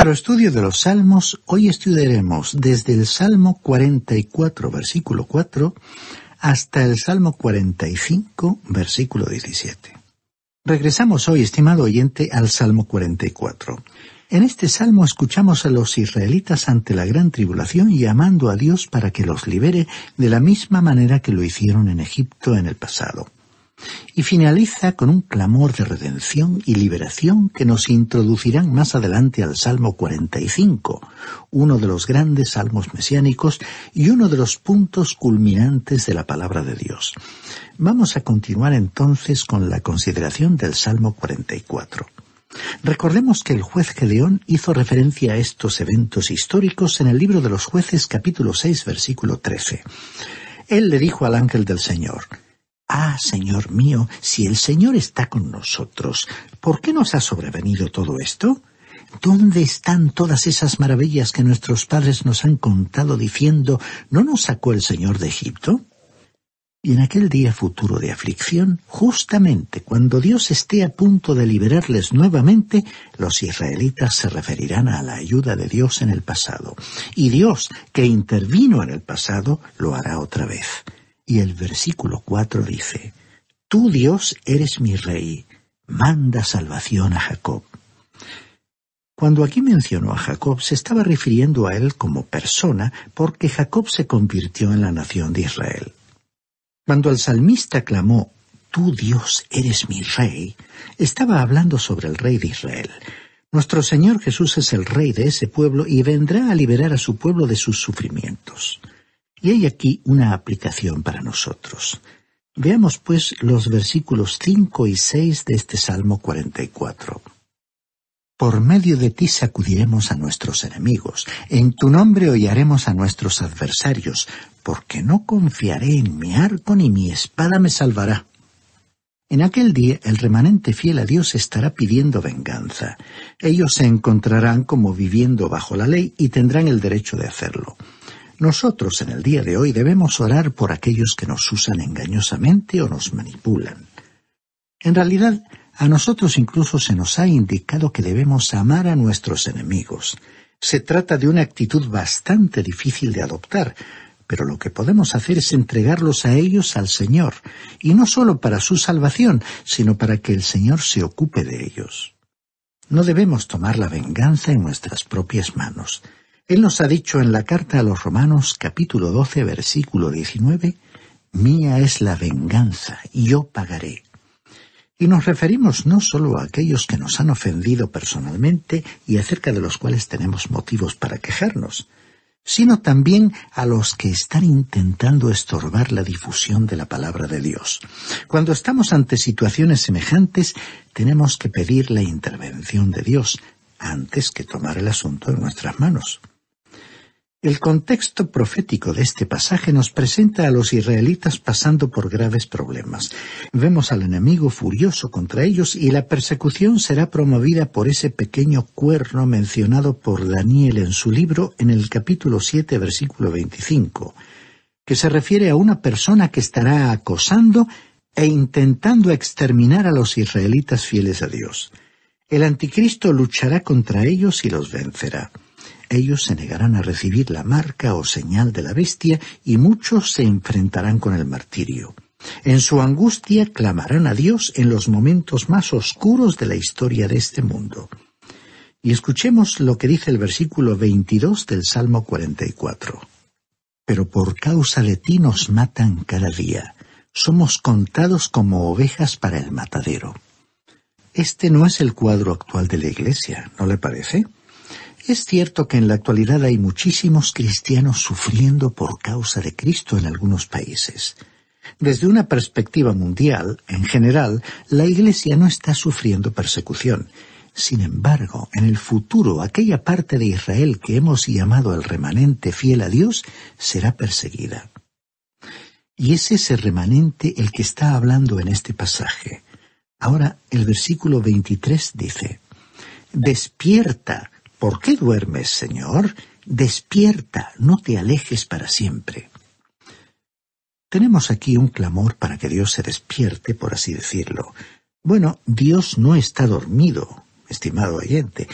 nuestro estudio de los Salmos, hoy estudiaremos desde el Salmo 44, versículo 4, hasta el Salmo 45, versículo 17. Regresamos hoy, estimado oyente, al Salmo 44. En este salmo escuchamos a los israelitas ante la gran tribulación llamando a Dios para que los libere de la misma manera que lo hicieron en Egipto en el pasado. Y finaliza con un clamor de redención y liberación que nos introducirán más adelante al Salmo 45, uno de los grandes salmos mesiánicos y uno de los puntos culminantes de la palabra de Dios. Vamos a continuar entonces con la consideración del Salmo 44. Recordemos que el juez Gedeón hizo referencia a estos eventos históricos en el libro de los Jueces, capítulo 6, versículo 13. Él le dijo al ángel del Señor: «Ah, Señor mío, si el Señor está con nosotros, ¿por qué nos ha sobrevenido todo esto? ¿Dónde están todas esas maravillas que nuestros padres nos han contado diciendo, ¿no nos sacó el Señor de Egipto?» Y en aquel día futuro de aflicción, justamente cuando Dios esté a punto de liberarles nuevamente, los israelitas se referirán a la ayuda de Dios en el pasado. Y Dios, que intervino en el pasado, lo hará otra vez. Y el versículo 4 dice: «Tú, Dios, eres mi rey, manda salvación a Jacob». Cuando aquí mencionó a Jacob, se estaba refiriendo a él como persona, porque Jacob se convirtió en la nación de Israel. Cuando el salmista clamó: «Tú, Dios, eres mi rey», estaba hablando sobre el rey de Israel. Nuestro Señor Jesús es el rey de ese pueblo y vendrá a liberar a su pueblo de sus sufrimientos. Y hay aquí una aplicación para nosotros. Veamos pues los versículos 5 y 6 de este Salmo 44. «Por medio de ti sacudiremos a nuestros enemigos, en tu nombre hollaremos a nuestros adversarios, porque no confiaré en mi arco ni mi espada me salvará». En aquel día el remanente fiel a Dios estará pidiendo venganza. Ellos se encontrarán como viviendo bajo la ley y tendrán el derecho de hacerlo. Nosotros en el día de hoy debemos orar por aquellos que nos usan engañosamente o nos manipulan. En realidad, a nosotros incluso se nos ha indicado que debemos amar a nuestros enemigos. Se trata de una actitud bastante difícil de adoptar, pero lo que podemos hacer es entregarlos a ellos al Señor, y no solo para su salvación, sino para que el Señor se ocupe de ellos. No debemos tomar la venganza en nuestras propias manos. Él nos ha dicho en la carta a los Romanos, capítulo 12, versículo 19, «Mía es la venganza, yo pagaré». Y nos referimos no solo a aquellos que nos han ofendido personalmente y acerca de los cuales tenemos motivos para quejarnos, sino también a los que están intentando estorbar la difusión de la palabra de Dios. Cuando estamos ante situaciones semejantes, tenemos que pedir la intervención de Dios antes que tomar el asunto en nuestras manos. El contexto profético de este pasaje nos presenta a los israelitas pasando por graves problemas. Vemos al enemigo furioso contra ellos y la persecución será promovida por ese pequeño cuerno mencionado por Daniel en su libro en el capítulo 7, versículo 25, que se refiere a una persona que estará acosando e intentando exterminar a los israelitas fieles a Dios. El anticristo luchará contra ellos y los vencerá. Ellos se negarán a recibir la marca o señal de la bestia y muchos se enfrentarán con el martirio. En su angustia clamarán a Dios en los momentos más oscuros de la historia de este mundo. Y escuchemos lo que dice el versículo 22 del Salmo 44. «Pero por causa de ti nos matan cada día. Somos contados como ovejas para el matadero». Este no es el cuadro actual de la Iglesia, ¿no le parece? Es cierto que en la actualidad hay muchísimos cristianos sufriendo por causa de Cristo en algunos países. Desde una perspectiva mundial, en general, la Iglesia no está sufriendo persecución. Sin embargo, en el futuro, aquella parte de Israel que hemos llamado el remanente fiel a Dios será perseguida. Y es ese remanente el que está hablando en este pasaje. Ahora, el versículo 23 dice: «Despierta. ¿Por qué duermes, Señor? Despierta, no te alejes para siempre». Tenemos aquí un clamor para que Dios se despierte, por así decirlo. Bueno, Dios no está dormido, estimado oyente,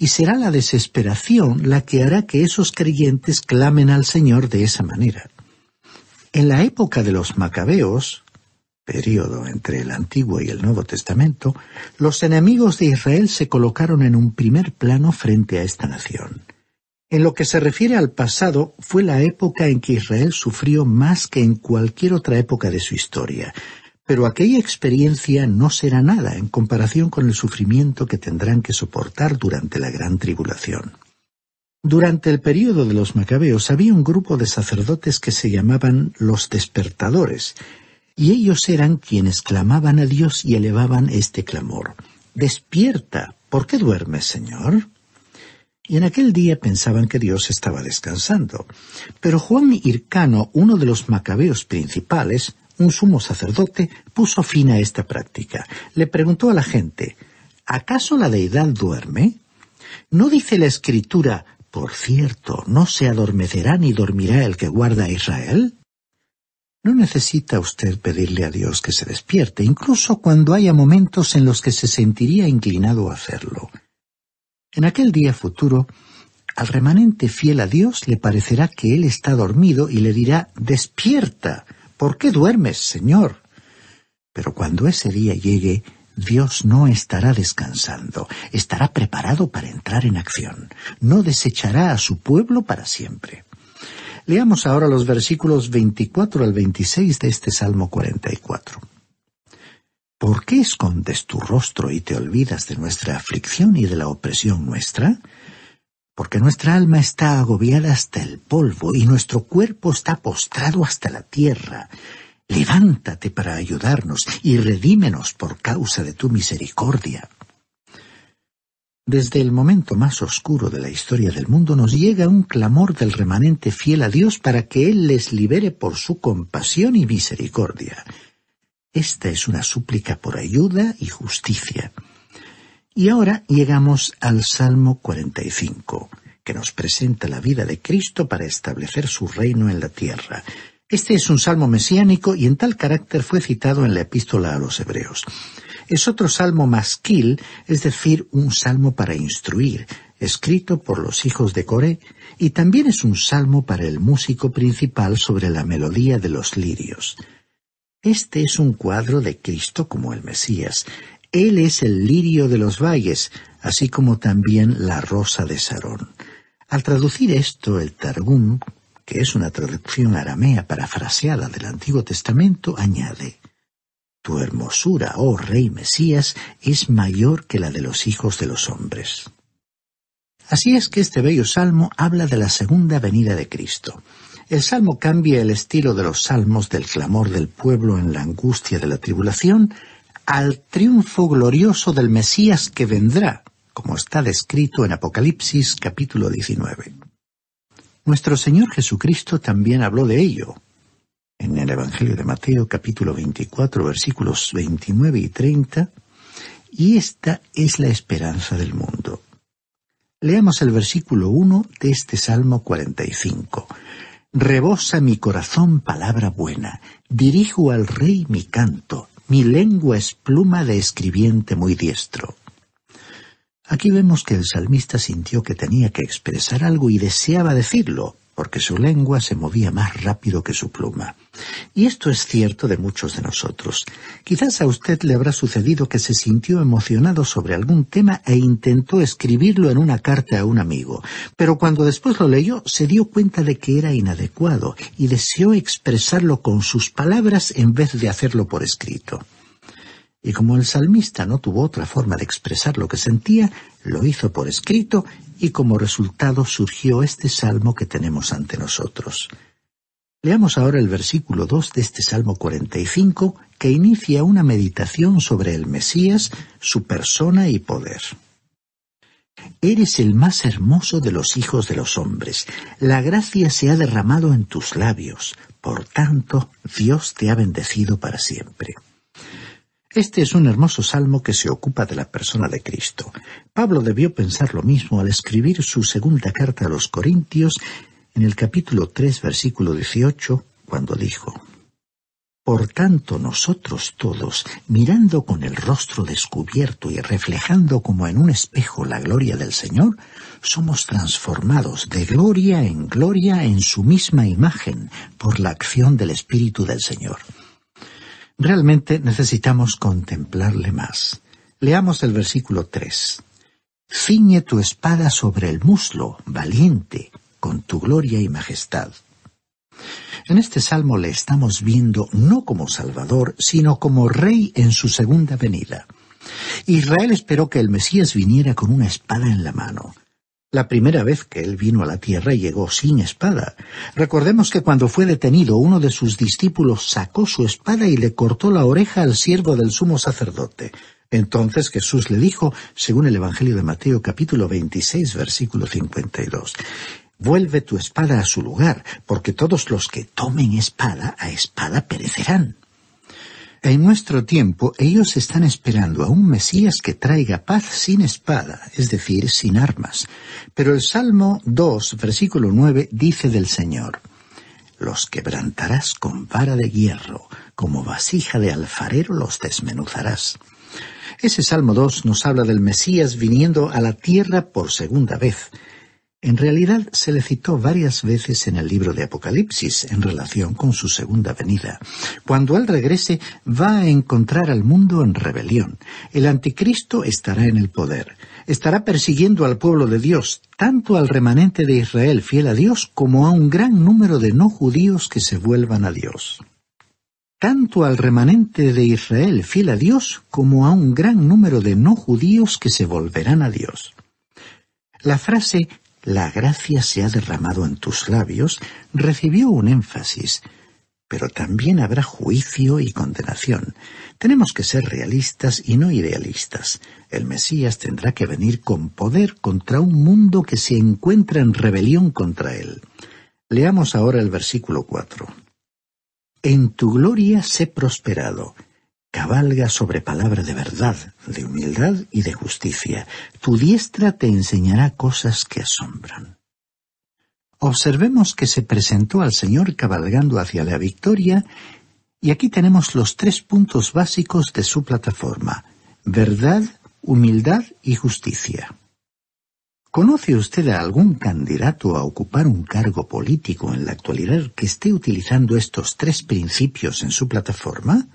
y será la desesperación la que hará que esos creyentes clamen al Señor de esa manera. En la época de los Macabeos, período entre el Antiguo y el Nuevo Testamento, los enemigos de Israel se colocaron en un primer plano frente a esta nación. En lo que se refiere al pasado, fue la época en que Israel sufrió más que en cualquier otra época de su historia, pero aquella experiencia no será nada en comparación con el sufrimiento que tendrán que soportar durante la gran tribulación. Durante el período de los Macabeos había un grupo de sacerdotes que se llamaban los despertadores, y ellos eran quienes clamaban a Dios y elevaban este clamor: «Despierta, ¿por qué duermes, Señor?». Y en aquel día pensaban que Dios estaba descansando. Pero Juan Hircano, uno de los macabeos principales, un sumo sacerdote, puso fin a esta práctica. Le preguntó a la gente: ¿acaso la deidad duerme? ¿No dice la Escritura: por cierto, no se adormecerá ni dormirá el que guarda a Israel? No necesita usted pedirle a Dios que se despierte, incluso cuando haya momentos en los que se sentiría inclinado a hacerlo. En aquel día futuro, al remanente fiel a Dios le parecerá que él está dormido y le dirá: «Despierta, ¿por qué duermes, Señor?». Pero cuando ese día llegue, Dios no estará descansando, estará preparado para entrar en acción. No desechará a su pueblo para siempre. Leamos ahora los versículos 24 al 26 de este Salmo 44. ¿Por qué escondes tu rostro y te olvidas de nuestra aflicción y de la opresión nuestra? Porque nuestra alma está agobiada hasta el polvo y nuestro cuerpo está postrado hasta la tierra. Levántate para ayudarnos y redímenos por causa de tu misericordia. Desde el momento más oscuro de la historia del mundo nos llega un clamor del remanente fiel a Dios para que Él les libere por su compasión y misericordia. Esta es una súplica por ayuda y justicia. Y ahora llegamos al Salmo 45, que nos presenta la vida de Cristo para establecer su reino en la tierra. Este es un salmo mesiánico y en tal carácter fue citado en la Epístola a los Hebreos. Es otro salmo masquil, es decir, un salmo para instruir, escrito por los hijos de Coré, y también es un salmo para el músico principal sobre la melodía de los lirios. Este es un cuadro de Cristo como el Mesías. Él es el lirio de los valles, así como también la rosa de Sarón. Al traducir esto, el Targum, que es una traducción aramea parafraseada del Antiguo Testamento, añade: «Tu hermosura, oh Rey Mesías, es mayor que la de los hijos de los hombres». Así es que este bello salmo habla de la segunda venida de Cristo. El salmo cambia el estilo de los salmos del clamor del pueblo en la angustia de la tribulación al triunfo glorioso del Mesías que vendrá, como está descrito en Apocalipsis capítulo 19. Nuestro Señor Jesucristo también habló de ello. En el Evangelio de Mateo capítulo 24 versículos 29 y 30, y esta es la esperanza del mundo. Leamos el versículo 1 de este Salmo 45. «Rebosa mi corazón palabra buena, dirijo al Rey mi canto, mi lengua es pluma de escribiente muy diestro». Aquí vemos que el salmista sintió que tenía que expresar algo y deseaba decirlo, porque su lengua se movía más rápido que su pluma. Y esto es cierto de muchos de nosotros. Quizás a usted le habrá sucedido que se sintió emocionado sobre algún tema e intentó escribirlo en una carta a un amigo, pero cuando después lo leyó se dio cuenta de que era inadecuado y deseó expresarlo con sus palabras en vez de hacerlo por escrito. Y como el salmista no tuvo otra forma de expresar lo que sentía, lo hizo por escrito y como resultado surgió este salmo que tenemos ante nosotros. Leamos ahora el versículo 2 de este Salmo 45, que inicia una meditación sobre el Mesías, su persona y poder. Eres el más hermoso de los hijos de los hombres. La gracia se ha derramado en tus labios. Por tanto, Dios te ha bendecido para siempre. Este es un hermoso salmo que se ocupa de la persona de Cristo. Pablo debió pensar lo mismo al escribir su segunda carta a los Corintios en el capítulo 3, versículo 18, cuando dijo: Por tanto, nosotros todos, mirando con el rostro descubierto y reflejando como en un espejo la gloria del Señor, somos transformados de gloria en su misma imagen por la acción del Espíritu del Señor. Realmente necesitamos contemplarle más. Leamos el versículo 3. Ciñe tu espada sobre el muslo, valiente, con tu gloria y majestad. En este salmo le estamos viendo no como Salvador, sino como Rey en su segunda venida. Israel esperó que el Mesías viniera con una espada en la mano. La primera vez que él vino a la tierra llegó sin espada. Recordemos que cuando fue detenido, uno de sus discípulos sacó su espada y le cortó la oreja al siervo del sumo sacerdote. Entonces Jesús le dijo, según el Evangelio de Mateo capítulo 26, versículo 52, «Vuelve tu espada a su lugar, porque todos los que tomen espada, a espada perecerán». En nuestro tiempo, ellos están esperando a un Mesías que traiga paz sin espada, es decir, sin armas. Pero el Salmo 2, versículo 9, dice del Señor, «Los quebrantarás con vara de hierro, como vasija de alfarero los desmenuzarás». Ese Salmo 2 nos habla del Mesías viniendo a la tierra por segunda vez. En realidad se le citó varias veces en el libro de Apocalipsis en relación con su segunda venida. Cuando él regrese, va a encontrar al mundo en rebelión. El anticristo estará en el poder. Estará persiguiendo al pueblo de Dios, tanto al remanente de Israel fiel a Dios, como a un gran número de no judíos que se vuelvan a Dios. Tanto al remanente de Israel fiel a Dios, como a un gran número de no judíos que se volverán a Dios. La frase «La gracia se ha derramado en tus labios» recibió un énfasis, pero también habrá juicio y condenación. Tenemos que ser realistas y no idealistas. El Mesías tendrá que venir con poder contra un mundo que se encuentra en rebelión contra él. Leamos ahora el versículo 4. «En tu gloria sé prosperado. Cabalga sobre palabra de verdad, de humildad y de justicia. Tu diestra te enseñará cosas que asombran». Observemos que se presentó al Señor cabalgando hacia la victoria, y aquí tenemos los 3 puntos básicos de su plataforma: verdad, humildad y justicia. ¿Conoce usted a algún candidato a ocupar un cargo político en la actualidad que esté utilizando estos 3 principios en su plataforma?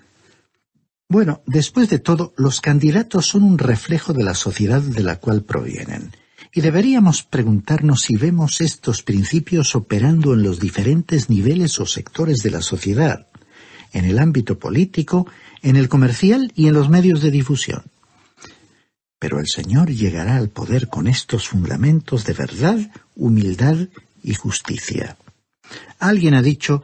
Bueno, después de todo, los candidatos son un reflejo de la sociedad de la cual provienen. Y deberíamos preguntarnos si vemos estos principios operando en los diferentes niveles o sectores de la sociedad, en el ámbito político, en el comercial y en los medios de difusión. Pero el Señor llegará al poder con estos fundamentos de verdad, humildad y justicia. Alguien ha dicho,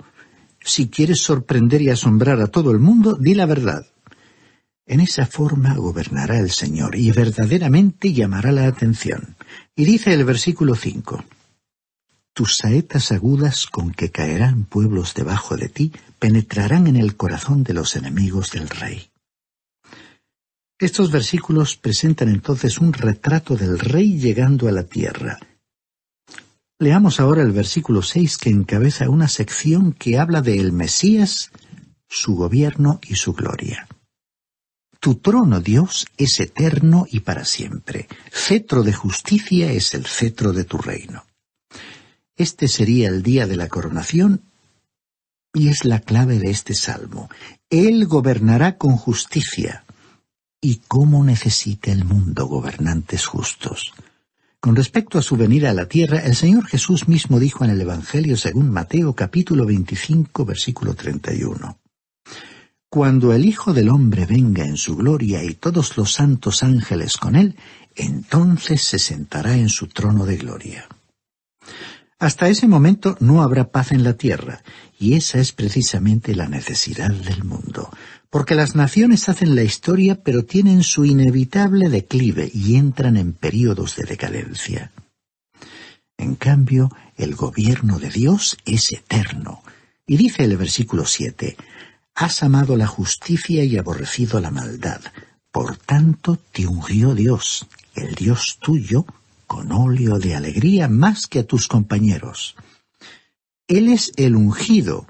si quieres sorprender y asombrar a todo el mundo, di la verdad. En esa forma gobernará el Señor y verdaderamente llamará la atención. Y dice el versículo 5, «Tus saetas agudas con que caerán pueblos debajo de ti penetrarán en el corazón de los enemigos del rey». Estos versículos presentan entonces un retrato del rey llegando a la tierra. Leamos ahora el versículo 6 que encabeza una sección que habla de el Mesías, su gobierno y su gloria. Tu trono, Dios, es eterno y para siempre. Cetro de justicia es el cetro de tu reino. Este sería el día de la coronación y es la clave de este salmo. Él gobernará con justicia. ¿Y cómo necesita el mundo gobernantes justos? Con respecto a su venida a la tierra, el Señor Jesús mismo dijo en el Evangelio según Mateo capítulo 25, versículo 31. Cuando el Hijo del Hombre venga en su gloria y todos los santos ángeles con él, entonces se sentará en su trono de gloria. Hasta ese momento no habrá paz en la tierra, y esa es precisamente la necesidad del mundo, porque las naciones hacen la historia pero tienen su inevitable declive y entran en períodos de decadencia. En cambio, el gobierno de Dios es eterno, y dice el versículo 7, «Has amado la justicia y aborrecido la maldad. Por tanto te ungió Dios, el Dios tuyo, con óleo de alegría más que a tus compañeros». Él es el ungido,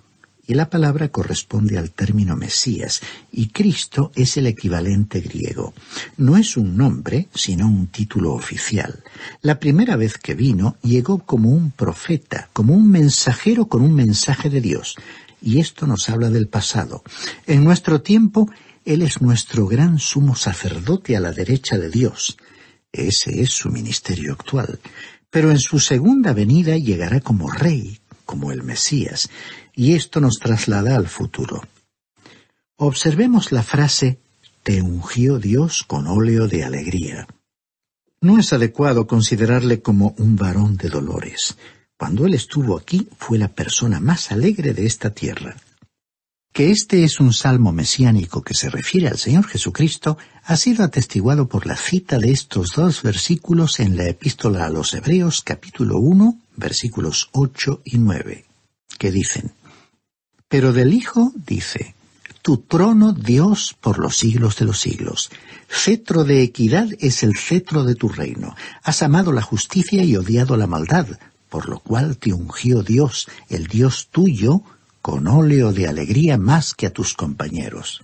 y la palabra corresponde al término Mesías, y Cristo es el equivalente griego. No es un nombre, sino un título oficial. La primera vez que vino, llegó como un profeta, como un mensajero con un mensaje de Dios, y esto nos habla del pasado. En nuestro tiempo, Él es nuestro gran sumo sacerdote a la derecha de Dios. Ese es su ministerio actual. Pero en su segunda venida llegará como rey, como el Mesías, y esto nos traslada al futuro. Observemos la frase, «Te ungió Dios con óleo de alegría». No es adecuado considerarle como un varón de dolores. Cuando él estuvo aquí, fue la persona más alegre de esta tierra. Que este es un salmo mesiánico que se refiere al Señor Jesucristo ha sido atestiguado por la cita de estos dos versículos en la Epístola a los Hebreos, capítulo 1, versículos 8 y 9, que dicen: «Pero del Hijo dice, tu trono, Dios, por los siglos de los siglos. Cetro de equidad es el cetro de tu reino. Has amado la justicia y odiado la maldad, por lo cual te ungió Dios, el Dios tuyo, con óleo de alegría más que a tus compañeros».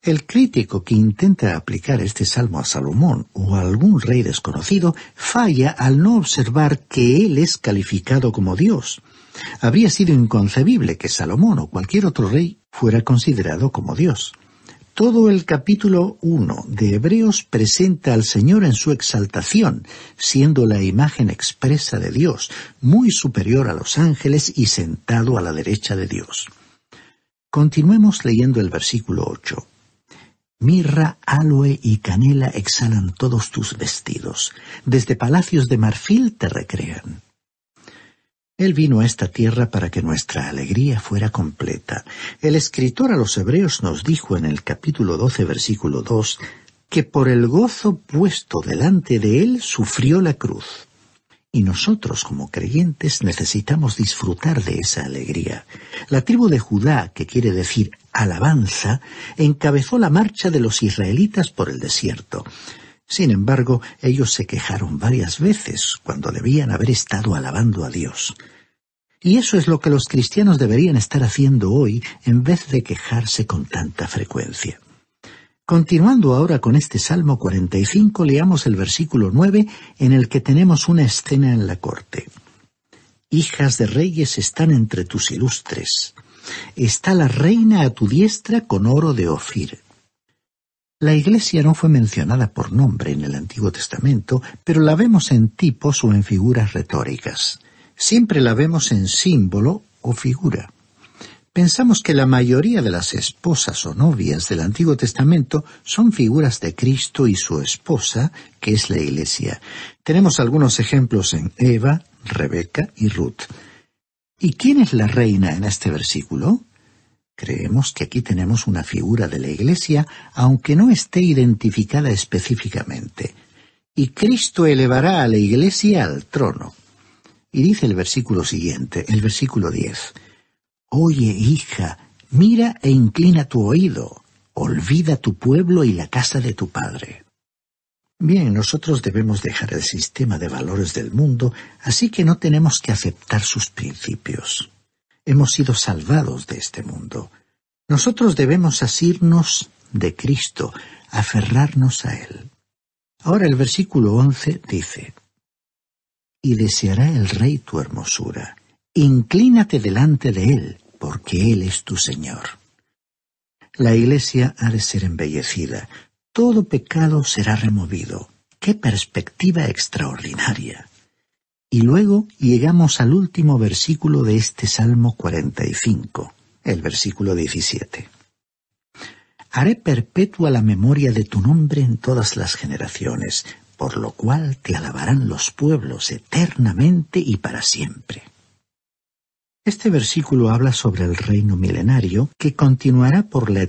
El crítico que intenta aplicar este salmo a Salomón o a algún rey desconocido falla al no observar que él es calificado como Dios. Habría sido inconcebible que Salomón o cualquier otro rey fuera considerado como Dios. Todo el capítulo 1 de Hebreos presenta al Señor en su exaltación, siendo la imagen expresa de Dios, muy superior a los ángeles y sentado a la derecha de Dios. Continuemos leyendo el versículo 8. «Mirra, aloe y canela exhalan todos tus vestidos. Desde palacios de marfil te recrean». Él vino a esta tierra para que nuestra alegría fuera completa. El escritor a los Hebreos nos dijo en el capítulo 12, versículo 2, que por el gozo puesto delante de él sufrió la cruz. Y nosotros, como creyentes, necesitamos disfrutar de esa alegría. La tribu de Judá, que quiere decir alabanza, encabezó la marcha de los israelitas por el desierto. Sin embargo, ellos se quejaron varias veces cuando debían haber estado alabando a Dios. Y eso es lo que los cristianos deberían estar haciendo hoy en vez de quejarse con tanta frecuencia. Continuando ahora con este Salmo 45, leamos el versículo 9, en el que tenemos una escena en la corte. «Hijas de reyes están entre tus ilustres. Está la reina a tu diestra con oro de Ofir». La Iglesia no fue mencionada por nombre en el Antiguo Testamento, pero la vemos en tipos o en figuras retóricas. Siempre la vemos en símbolo o figura. Pensamos que la mayoría de las esposas o novias del Antiguo Testamento son figuras de Cristo y su esposa, que es la Iglesia. Tenemos algunos ejemplos en Eva, Rebeca y Ruth. ¿Y quién es la reina en este versículo? Creemos que aquí tenemos una figura de la Iglesia, aunque no esté identificada específicamente. Y Cristo elevará a la Iglesia al trono. Y dice el versículo siguiente, el versículo 10. «Oye, hija, mira e inclina tu oído. Olvida tu pueblo y la casa de tu padre». Bien, nosotros debemos dejar el sistema de valores del mundo, así que no tenemos que aceptar sus principios. Hemos sido salvados de este mundo. Nosotros debemos asirnos de Cristo, aferrarnos a Él. Ahora el versículo 11 dice: «Y deseará el rey tu hermosura. Inclínate delante de Él, porque Él es tu Señor». La Iglesia ha de ser embellecida. Todo pecado será removido. ¡Qué perspectiva extraordinaria! Y luego llegamos al último versículo de este Salmo 45, el versículo 17. «Haré perpetua la memoria de tu nombre en todas las generaciones, por lo cual te alabarán los pueblos eternamente y para siempre». Este versículo habla sobre el reino milenario que continuará por la